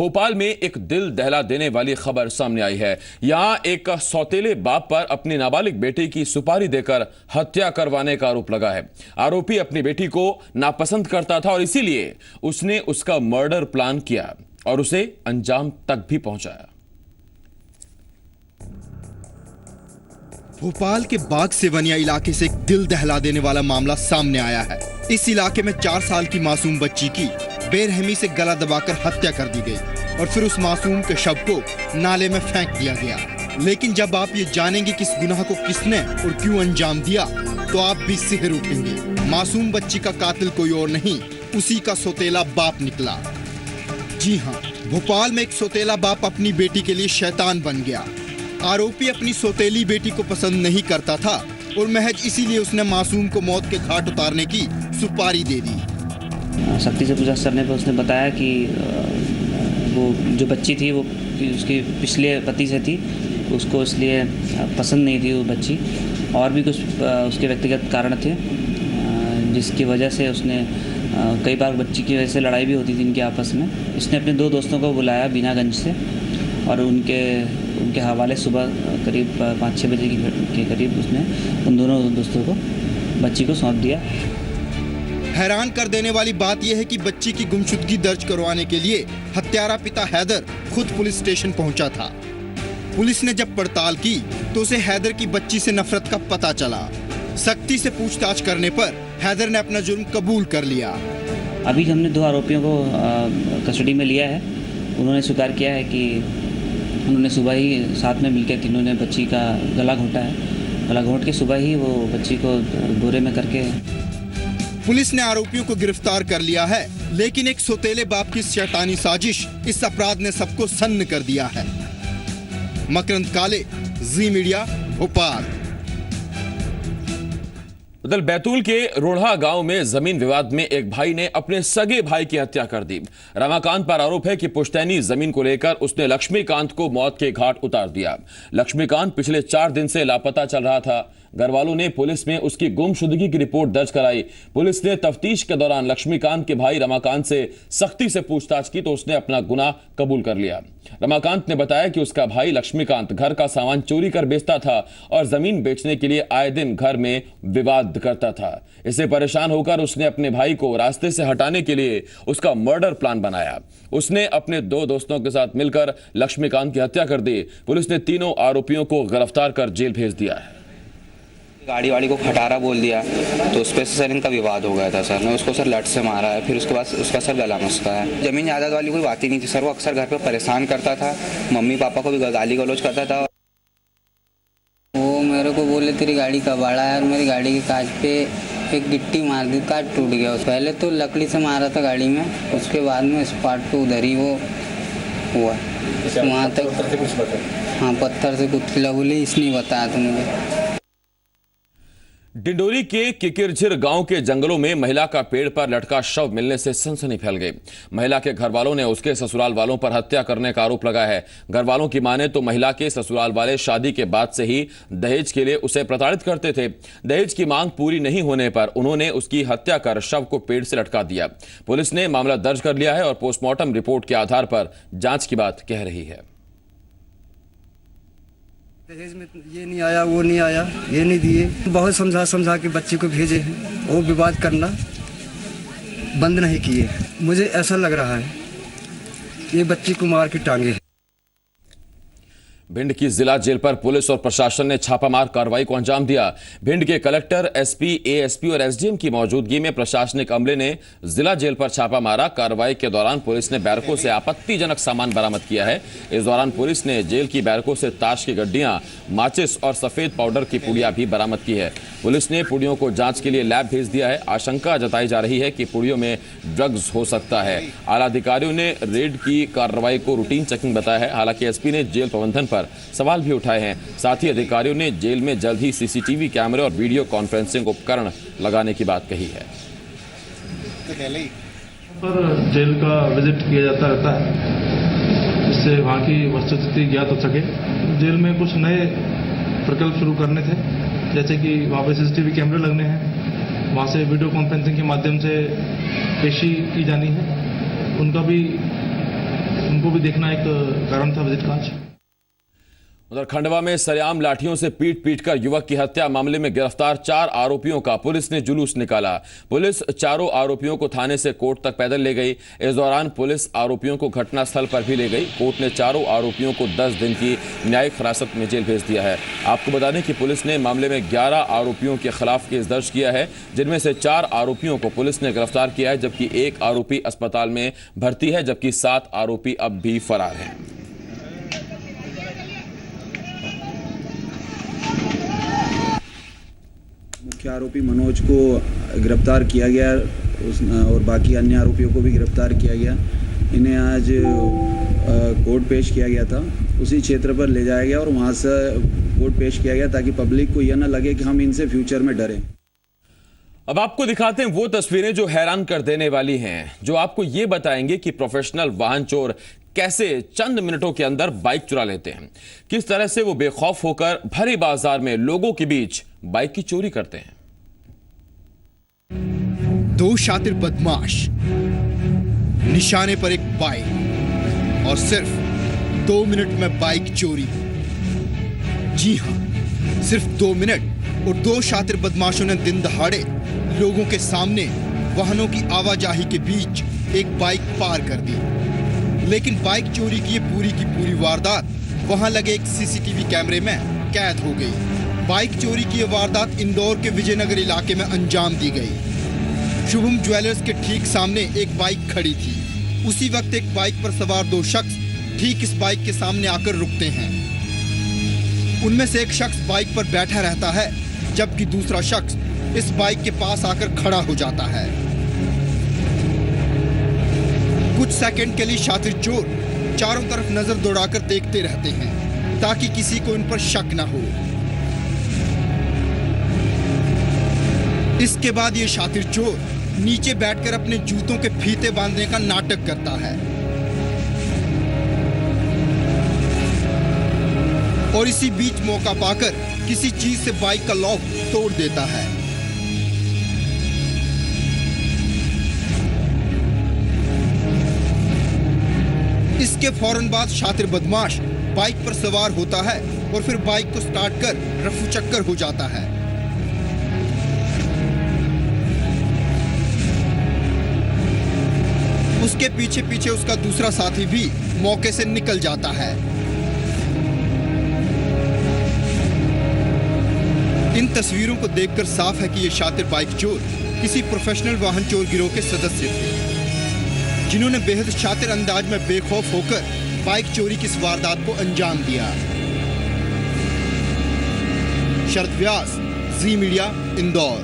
भोपाल में एक दिल दहला देने वाली खबर सामने आई है। यहां एक सौतेले बाप पर अपनी नाबालिग बेटी की सुपारी देकर हत्या करवाने का आरोप लगा है। आरोपी अपनी बेटी को नापसंद करता था और इसीलिए उसने उसका मर्डर प्लान किया और उसे अंजाम तक भी पहुंचाया। भोपाल के बाग सेवनिया इलाके से एक दिल दहला देने वाला मामला सामने आया है। इस इलाके में 4 साल की मासूम बच्ची की बेरहमी से गला दबाकर हत्या कर दी गई और फिर उस मासूम के शव को नाले में फेंक दिया गया। लेकिन जब आप ये जानेंगे कि इस गुनाह को किसने और क्यों अंजाम दिया तो आप भी सिहर उठेंगे। मासूम बच्ची का कातिल कोई और नहीं, उसी का सौतेला बाप निकला। जी हाँ, भोपाल में एक सौतेला बाप अपनी बेटी के लिए शैतान बन गया। आरोपी अपनी सौतेली बेटी को पसंद नहीं करता था और महज इसीलिए उसने मासूम को मौत के घाट उतारने की सुपारी दे दी। सख्ती से पूछताछ करने पर उसने बताया कि वो जो बच्ची थी वो उसके पिछले पति से थी, उसको इसलिए पसंद नहीं थी वो बच्ची, और भी कुछ उसके व्यक्तिगत कारण थे जिसकी वजह से उसने कई बार बच्ची की वजह से लड़ाई भी होती थी इनके आपस में। इसने अपने 2 दोस्तों को बुलाया बीनागंज से और उनके हवाले सुबह करीब 5-6 बजे के करीब उसने उन दोनों दोस्तों को बच्ची को सौंप दिया। हैरान कर देने वाली बात यह है कि बच्ची की गुमशुदगी दर्ज करवाने के लिए हत्यारा पिता हैदर खुद पुलिस स्टेशन पहुंचा था। पुलिस ने जब पड़ताल की तो उसे हैदर की बच्ची से नफरत का पता चला। सख्ती से पूछताछ करने पर हैदर ने अपना जुर्म कबूल कर लिया। अभी हमने 2 आरोपियों को कस्टडी में लिया है। उन्होंने स्वीकार किया है कि उन्होंने सुबह ही साथ में मिलकर तीनों ने बच्ची का गला घोंटा है। गला घोंट के सुबह ही वो बच्ची को बोरे में करके। पुलिस ने आरोपियों को गिरफ्तार कर लिया है, लेकिन एक सौतेले बाप की शैतानी साजिश इस अपराध ने सबको सन्न कर दिया है। मकरंद काले, जी मीडिया, भोपाल। उधर बैतूल के रोढ़ा गांव में जमीन विवाद में एक भाई ने अपने सगे भाई की हत्या कर दी। रमाकांत पर आरोप है कि पुश्तैनी जमीन को लेकर उसने लक्ष्मीकांत को मौत के घाट उतार दिया। लक्ष्मीकांत पिछले 4 दिन से लापता चल रहा था। घर वालों ने पुलिस में उसकी गुमशुदगी की रिपोर्ट दर्ज कराई। पुलिस ने तफ्तीश के दौरान लक्ष्मीकांत के भाई रमाकांत से सख्ती से पूछताछ की तो उसने अपना गुनाह कबूल कर लिया। रमाकांत ने बताया कि उसका भाई लक्ष्मीकांत घर का सामान चोरी कर बेचता था और जमीन बेचने के लिए आए दिन घर में विवाद करता था। इससे परेशान होकर उसने अपने भाई को रास्ते से हटाने के लिए उसका मर्डर प्लान बनाया। उसने अपने 2 दोस्तों के साथ मिलकर लक्ष्मीकांत की हत्या कर दी। पुलिस ने तीनों आरोपियों को गिरफ्तार कर जेल भेज दिया है। गाड़ी वाड़ी को खटारा बोल दिया तो उस पर सर इनका विवाद हो गया था। सर ने उसको सर लट से मारा है, फिर उसके बाद उसका सर गला मसका है। जमीन जायदाद वाली कोई बात ही नहीं थी सर। वो अक्सर घर पे परेशान करता था, मम्मी पापा को भी गाली गलौज करता था। वो मेरे को बोले तेरी गाड़ी कबाड़ा है और मेरी गाड़ी के कांच पे एक गिट्टी मार दी, कांच टूट गया। पहले तो लकड़ी से मारा था गाड़ी में, उसके बाद में स्पॉट पे उधर ही वो हुआ वहाँ तक। हाँ, पत्थर से कुछ खिला बोली, इसने बताया था मुझे। डिंडोरी के किकिरझिर गांव के जंगलों में महिला का पेड़ पर लटका शव मिलने से सनसनी फैल गई। महिला के घर वालों ने उसके ससुराल वालों पर हत्या करने का आरोप लगाया है। घर वालों की माने तो महिला के ससुराल वाले शादी के बाद से ही दहेज के लिए उसे प्रताड़ित करते थे। दहेज की मांग पूरी नहीं होने पर उन्होंने उसकी हत्या कर शव को पेड़ से लटका दिया। पुलिस ने मामला दर्ज कर लिया है और पोस्टमार्टम रिपोर्ट के आधार पर जांच की बात कह रही है। दहेज में ये नहीं आया, वो नहीं आया, ये नहीं दिए। बहुत समझा के बच्चे को भेजे हैं, वो विवाद करना बंद नहीं किए। मुझे ऐसा लग रहा है ये बच्ची को मार के टांगे। भिंड की जिला जेल पर पुलिस और प्रशासन ने छापामार कार्रवाई को अंजाम दिया। भिंड के कलेक्टर, एसपी, एएसपी और एसडीएम की मौजूदगी में प्रशासनिक अमले ने जिला जेल पर छापा मारा। कार्रवाई के दौरान पुलिस ने बैरकों से आपत्तिजनक सामान बरामद किया है। इस दौरान पुलिस ने जेल की बैरकों से ताश की गड्डियां, माचिस और सफेद पाउडर की पुड़िया भी बरामद की है। पुलिस ने पुड़ियों को जांच के लिए लैब भेज दिया है। आशंका जताई जा रही है कि पुड़ियों में ड्रग्स हो सकता है। आला अधिकारियों ने रेड की कार्रवाई को रूटीन चेकिंग बताया है। हालांकि एसपी ने जेल प्रबंधन पर सवाल भी उठाए हैं। साथ ही अधिकारियों ने जेल में जल्द ही सीसीटीवी कैमरे और वीडियो कॉन्फ्रेंसिंग उपकरण लगाने की बात कही है। पर जेल का विजिट किया जाता रहता है, जिससे वहाँ की वस्तुस्थिति ज्ञात हो सके। जेल में कुछ नए प्रकल्प शुरू करने थे, जैसे कि वहाँ पे सीसीटीवी कैमरे लगने हैं, वहाँ से वीडियो कॉन्फ्रेंसिंग के माध्यम से पेशी की जानी है। उनका भी उनको भी देखना एक कारण था विजिट का आज। उधर खंडवा में सरेआम लाठियों से पीट पीट कर युवक की हत्या मामले में गिरफ्तार 4 आरोपियों का पुलिस ने जुलूस निकाला। पुलिस चारों आरोपियों को थाने से कोर्ट तक पैदल ले गई। इस दौरान पुलिस आरोपियों को घटनास्थल पर भी ले गई। कोर्ट ने चारों आरोपियों को 10 दिन की न्यायिक हिरासत में जेल भेज दिया है। आपको बता दें कि पुलिस ने मामले में 11 आरोपियों के खिलाफ केस दर्ज किया है, जिनमें से 4 आरोपियों को पुलिस ने गिरफ्तार किया है, जबकि 1 आरोपी अस्पताल में भर्ती है, जबकि 7 आरोपी अब भी फरार हैं। मुख्य आरोपी मनोज को गिरफ्तार किया गया और बाकी अन्य आरोपियों को भी गिरफ्तार किया गया। इन्हें आज कोर्ट पेश किया गया था, उसी क्षेत्र पर ले जाया गया और वहां से कोर्ट पेश किया गया ताकि पब्लिक को यह न लगे कि हम इनसे फ्यूचर में डरें। अब आपको दिखाते हैं वो तस्वीरें जो हैरान कर देने वाली हैं, जो आपको ये बताएंगे कि प्रोफेशनल वाहन चोर कैसे चंद मिनटों के अंदर बाइक चुरा लेते हैं, किस तरह से वो बेखौफ होकर भरे बाजार में लोगों के बीच बाइक की चोरी करते हैं। 2 शातिर बदमाश, निशाने पर एक बाइक और सिर्फ 2 मिनट में बाइक चोरी। जी हां, सिर्फ 2 मिनट और 2 शातिर बदमाशों ने दिन दहाड़े लोगों के सामने वाहनों की आवाजाही के बीच एक बाइक पार कर दी। लेकिन बाइक चोरी की पूरी वारदात वहां लगे एक सीसीटीवी कैमरे में कैद हो गई। बाइक चोरी की यह वारदात इंदौर के विजयनगर इलाके में अंजाम दी गई। शुभम ज्वेलर्स के ठीक सामने एक बाइक खड़ी थी। उसी वक्त एक बाइक पर सवार 2 शख्स ठीक इस बाइक के सामने आकर रुकते हैं। उनमें से एक शख्स बाइक पर बैठा रहता है, जबकि दूसरा शख्स इस बाइक के पास आकर खड़ा हो जाता है। कुछ सेकंड के लिए शातिर चोर चारों तरफ नजर दौड़ाकर देखते रहते हैं ताकि किसी को इन पर शक न हो। इसके बाद ये शातिर चोर नीचे बैठकर अपने जूतों के फीते बांधने का नाटक करता है और इसी बीच मौका पाकर किसी चीज से बाइक का लॉक तोड़ देता है। इसके फौरन बाद शातिर बदमाश बाइक पर सवार होता है और फिर बाइक को स्टार्ट कर रफू चक्कर हो जाता है। उसके पीछे पीछे उसका दूसरा साथी भी मौके से निकल जाता है। इन तस्वीरों को देखकर साफ है कि ये शातिर बाइक चोर किसी प्रोफेशनल वाहन चोर गिरोह के सदस्य थे, जिन्होंने बेहद शातिर अंदाज में बेखौफ होकर बाइक चोरी की इस वारदात को अंजाम दिया। शरद व्यास, जी मीडिया, इंदौर।